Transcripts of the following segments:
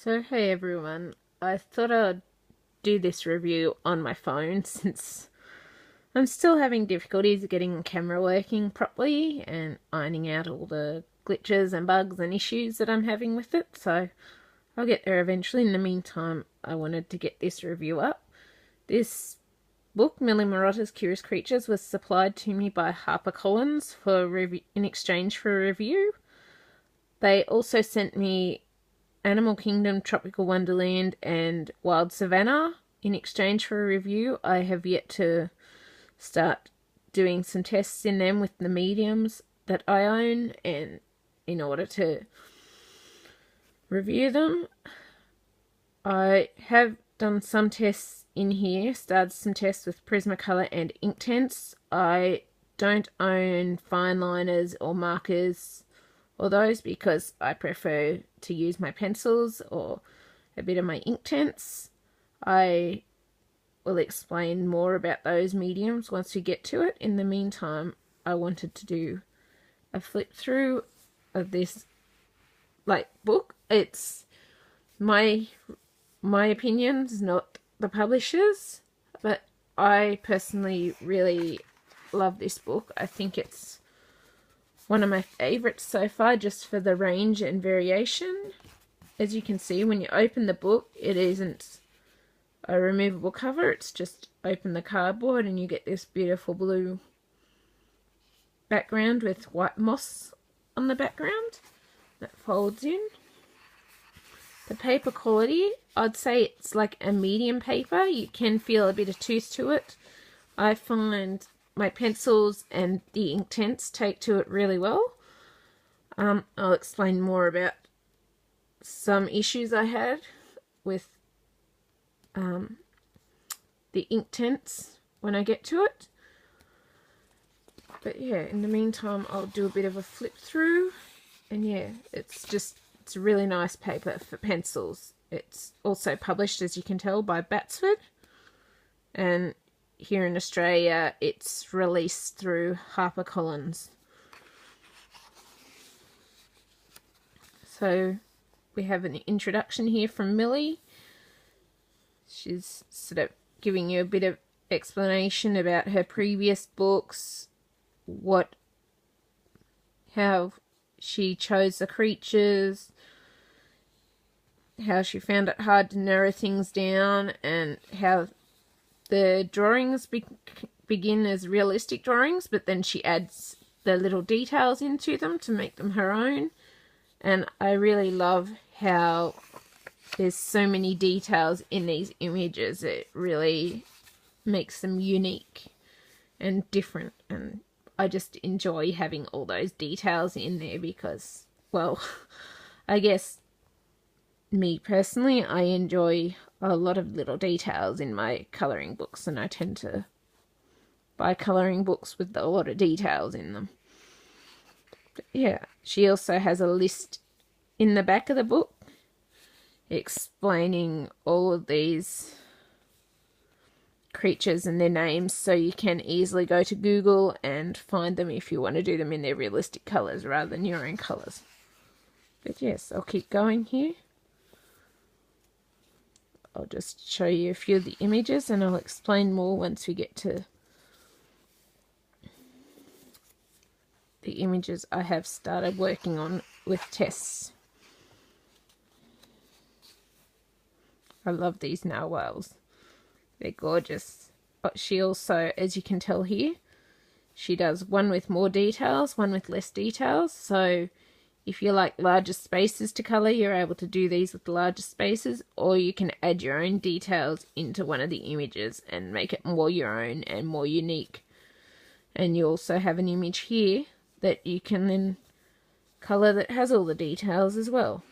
So hey everyone, I thought I'd do this review on my phone since I'm still having difficulties getting the camera working properly and ironing out all the glitches and bugs and issues that I'm having with it, so I'll get there eventually. In the meantime, I wanted to get this review up. This book, Millie Marotta's Curious Creatures, was supplied to me by Harper Collins in exchange for a review. They also sent me Animal Kingdom, Tropical Wonderland and Wild Savannah in exchange for a review. I have yet to start doing some tests in them with the mediums that I own, and in order to review them. I have done some tests in here, started some tests with Prismacolor and Inktense. I don't own fine liners or markers or those because I prefer to use my pencils or a bit of my Inktense. I will explain more about those mediums once we get to it. In the meantime, I wanted to do a flip through of this book. It's my opinions, not the publisher's, but I personally really love this book. I think it's one of my favourites so far, just for the range and variation. As you can see, when you open the book, it isn't a removable cover, it's just open the cardboard and you get this beautiful blue background with white moss on the background that folds in. The paper quality, I'd say it's like a medium paper. You can feel a bit of tooth to it. I find my pencils and the Inktense take to it really well. I'll explain more about some issues I had with the Inktense when I get to it. But yeah, in the meantime, I'll do a bit of a flip through. And yeah, it's a really nice paper for pencils. It's also published, as you can tell, by Batsford. And here in Australia, it's released through Harper Collins. So we have an introduction here from Millie. She's sort of giving you a bit of explanation about her previous books, how she chose the creatures, how she found it hard to narrow things down, and how the drawings begin as realistic drawings, but then she adds the little details into them to make them her own. And I really love how there's so many details in these images. It really makes them unique and different, and I just enjoy having all those details in there because, well, I guess me personally, I enjoy a lot of little details in my colouring books, and I tend to buy colouring books with a lot of details in them. But yeah, she also has a list in the back of the book explaining all of these creatures and their names, so you can easily go to Google and find them if you want to do them in their realistic colours rather than your own colours. But yes, I'll keep going here. I'll just show you a few of the images and I'll explain more once we get to the images I have started working on with tests. I love these narwhals. They're gorgeous. But she also, as you can tell here, she does one with more details, one with less details. So if you like larger spaces to colour, you're able to do these with larger spaces, or you can add your own details into one of the images and make it more your own and more unique. And you also have an image here that you can then colour that has all the details as well.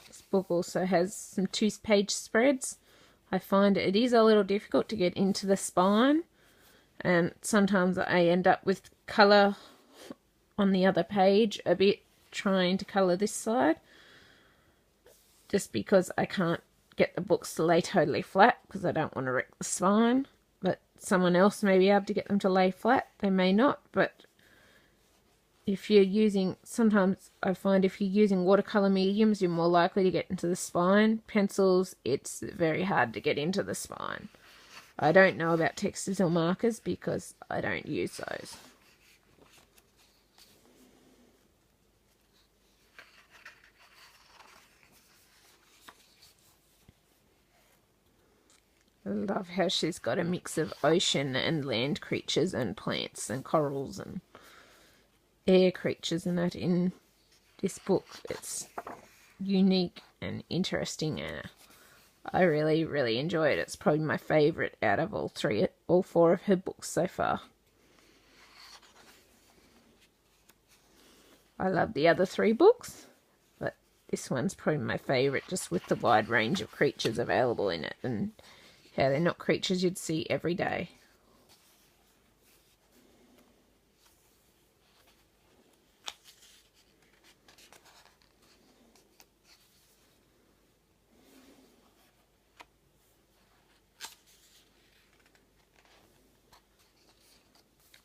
This book also has some 2-page spreads. I find it is a little difficult to get into the spine, and sometimes I end up with colour on the other page a bit trying to colour this side, just because I can't get the books to lay totally flat because I don't want to wreck the spine. But someone else may be able to get them to lay flat. They may not, but if you're using, sometimes I find if you're using watercolor mediums, you're more likely to get into the spine. Pencils, it's very hard to get into the spine. I don't know about textures or markers because I don't use those. I love how she's got a mix of ocean and land creatures and plants and corals and air creatures and that in this book. It's unique and interesting, and I really, really enjoy it. It's probably my favourite out of all four of her books so far. I love the other three books, but this one's probably my favourite, just with the wide range of creatures available in it and how they're not creatures you'd see every day.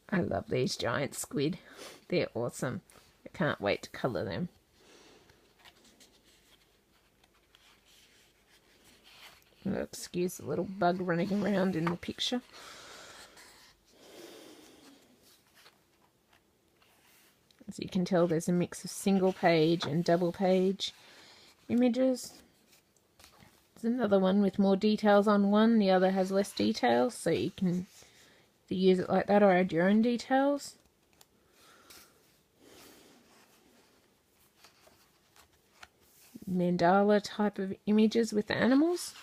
I love these giant squid. They're awesome. I can't wait to colour them. Excuse the little bug running around in the picture. As you can tell, there's a mix of single page and double page images. There's another one with more details on one, the other has less details, so you can either use it like that or add your own details. Mandala type of images with the animals,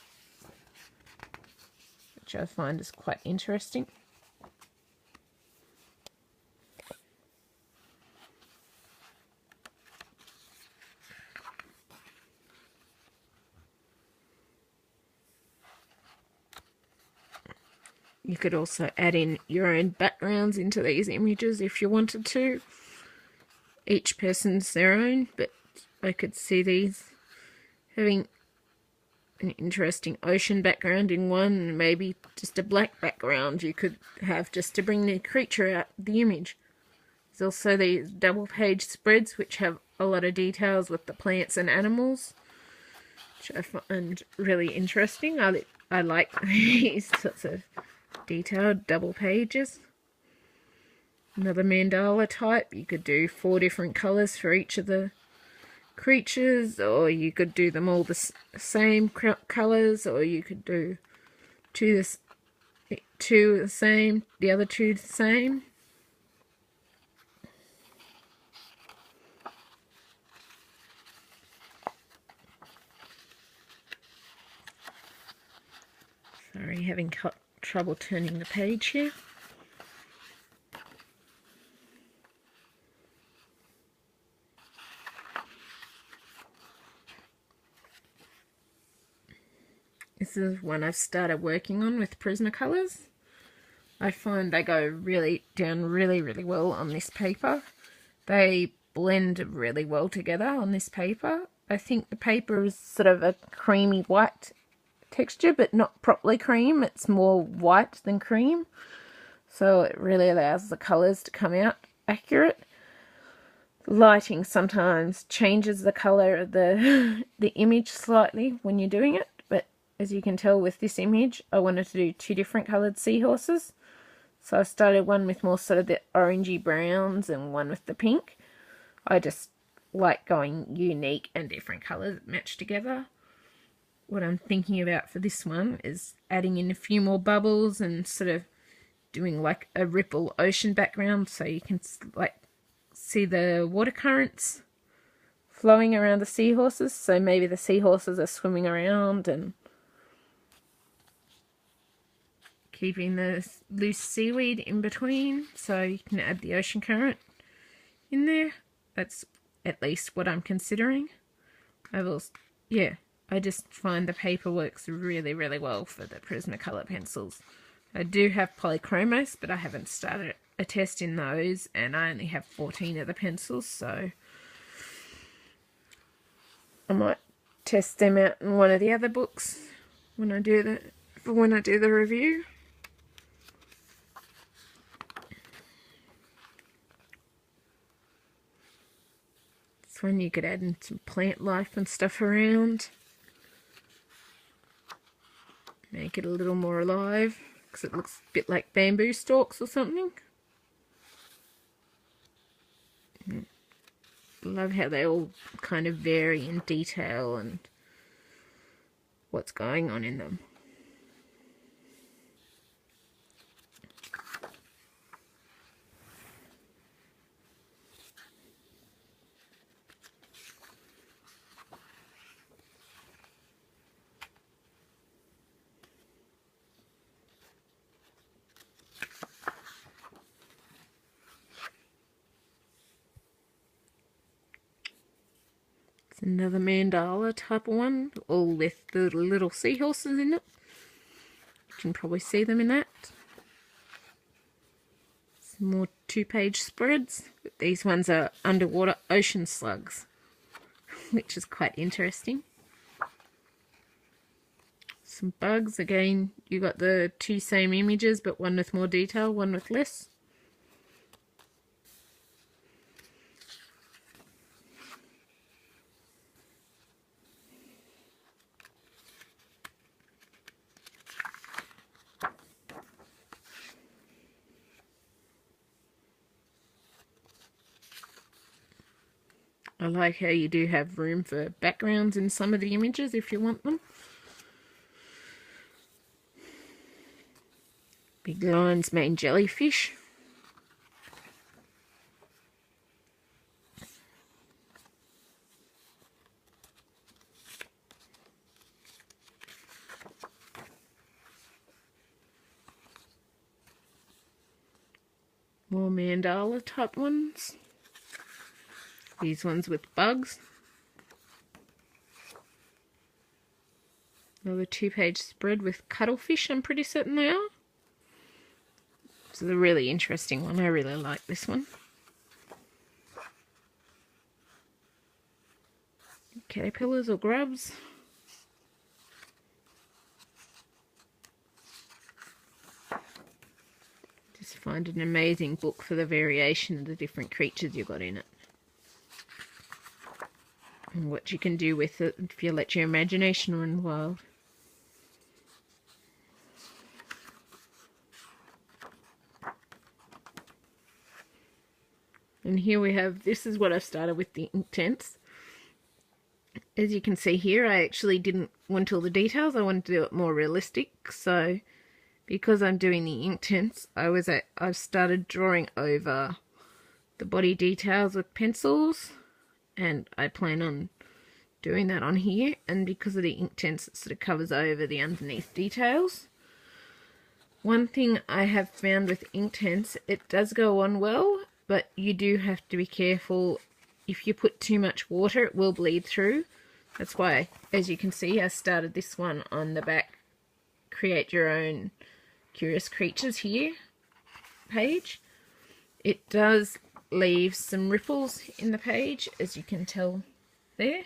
which I find is quite interesting. You could also add in your own backgrounds into these images if you wanted to. Each person's their own, but I could see these having an interesting ocean background in one, and maybe just a black background you could have just to bring the creature out of the image. There's also these double page spreads which have a lot of details with the plants and animals, which I find really interesting. I like these sorts of detailed double pages. Another mandala type, you could do 4 different colours for each of the creatures, or you could do them all the same colours, or you could do two the same, the other two the same. Sorry, having trouble turning the page here. This is one I've started working on with Prismacolors. I find they go down really well on this paper. They blend really well together on this paper. I think the paper is sort of a creamy white texture, but not properly cream. It's more white than cream. So it really allows the colours to come out accurate. Lighting sometimes changes the colour of the image slightly when you're doing it. As you can tell with this image, I wanted to do 2 different coloured seahorses. So I started one with more sort of the orangey browns and one with the pink. I just like going unique and different colours matched together. What I'm thinking about for this one is adding in a few more bubbles and sort of doing like a ripple ocean background, so you can like see the water currents flowing around the seahorses. So maybe the seahorses are swimming around and keeping the loose seaweed in between, so you can add the ocean current in there. That's at least what I'm considering. I just find the paper works really well for the Prismacolor pencils. I do have polychromos, but I haven't started a test in those, and I only have 14 of the pencils, so I might test them out in one of the other books when I do the review. one you could add in some plant life and stuff around. Make it a little more alive, because it looks a bit like bamboo stalks or something. Love how they all kind of vary in detail and what's going on in them. It's another mandala type of one, all with the little seahorses in it. You can probably see them in that. Some more 2-page spreads. These ones are underwater ocean slugs, which is quite interesting. Some bugs. Again, you got the 2 same images, but one with more detail, one with less. I like how you do have room for backgrounds in some of the images if you want them. Big lion's mane jellyfish. More mandala type ones. These ones with bugs. Another 2-page spread with cuttlefish, I'm pretty certain they are. This is a really interesting one. I really like this one. Caterpillars or grubs. Just find an amazing book for the variation of the different creatures you've got in it. And what you can do with it if you let your imagination run wild. And here we have, this is what I've started with the Inktense. As you can see here, I actually didn't want all the details. I wanted to do it more realistic. So because I'm doing the Inktense, I've started drawing over the body details with pencils. And I plan on doing that on here. And because of the Inktense, it sort of covers over the underneath details. One thing I have found with Inktense, it does go on well, but you do have to be careful. If you put too much water, it will bleed through. That's why, as you can see, I started this one on the back Create Your Own Curious Creatures here page. It does leave some ripples in the page, as you can tell there,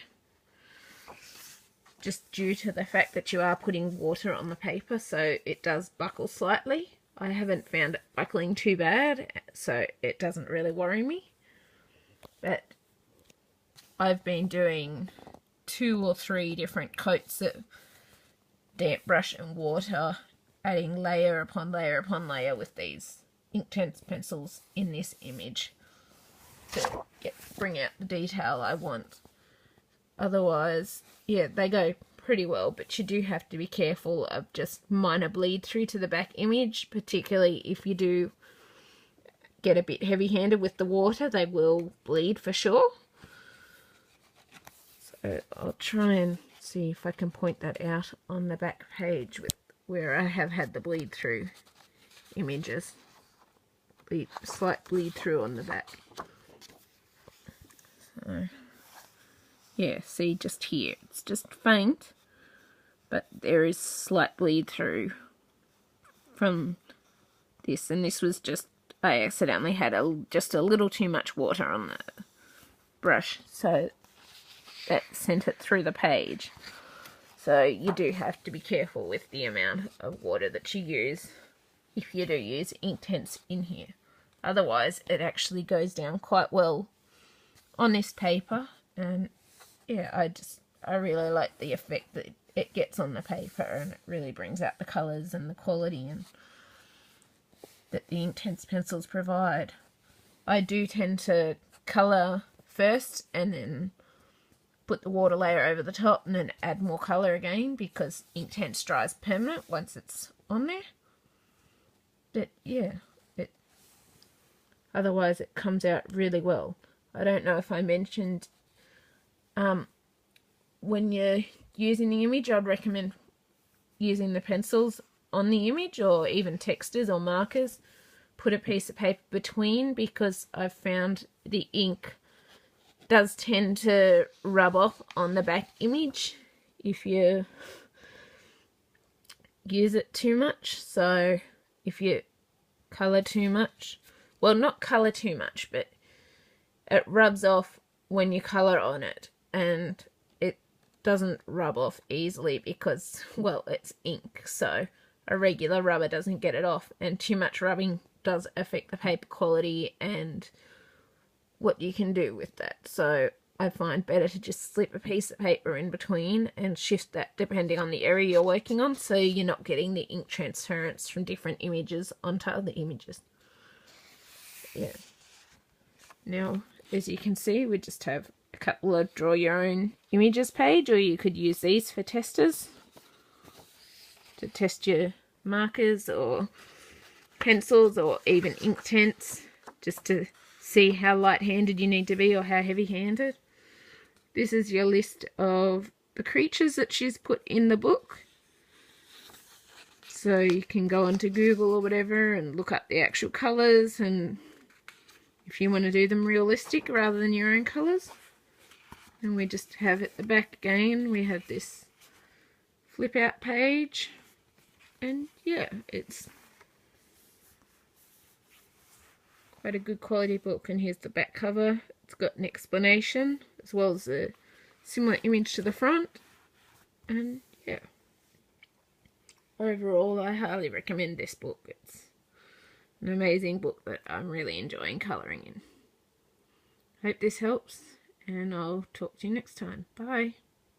just due to the fact that you are putting water on the paper, so it does buckle slightly. I haven't found it buckling too bad, so it doesn't really worry me. But I've been doing 2 or 3 different coats of damp brush and water, adding layer upon layer upon layer with these Inktense pencils in this image to bring out the detail I want. Otherwise, yeah, they go pretty well, but you do have to be careful of just minor bleed through to the back image, particularly if you do get a bit heavy-handed with the water. They will bleed for sure. So I'll try and see if I can point that out on the back page with where I have had the bleed through images. Slight bleed through on the back. So, yeah, see, just here, it's just faint, but there is slight bleed through from this, and this was just, I accidentally had just a little too much water on the brush, so that sent it through the page. So you do have to be careful with the amount of water that you use if you do use Inktense in here. Otherwise, it actually goes down quite well on this paper, And yeah, I really like the effect that it gets on the paper, and it really brings out the colours and the quality and that the Inktense pencils provide. I do tend to colour first and then put the water layer over the top and then add more colour again, because Inktense dries permanent once it's on there. But yeah, otherwise it comes out really well. I don't know if I mentioned, when you're using the image, I'd recommend using the pencils on the image, or even textures or markers. Put a piece of paper between, because I've found the ink does tend to rub off on the back image if you use it too much. So if you colour too much, well, not colour too much, but it rubs off when you colour on it, and it doesn't rub off easily because, well, it's ink, so a regular rubber doesn't get it off, and too much rubbing does affect the paper quality and what you can do with that. So I find better to just slip a piece of paper in between and shift that depending on the area you're working on, so you're not getting the ink transference from different images onto other images. Yeah. Now, as you can see, we just have a couple of draw your own images page, or you could use these for testers to test your markers or pencils, or even Inktense, just to see how light-handed you need to be or how heavy-handed. This is your list of the creatures that she's put in the book. So you can go onto Google or whatever and look up the actual colours, and if you want to do them realistic rather than your own colours. And we just have at the back again, we have this flip out page, and yeah, it's quite a good quality book. And here's the back cover. It's got an explanation as well as a similar image to the front, and yeah, overall I highly recommend this book. It's an amazing book that I'm really enjoying colouring in. Hope this helps, and I'll talk to you next time. Bye.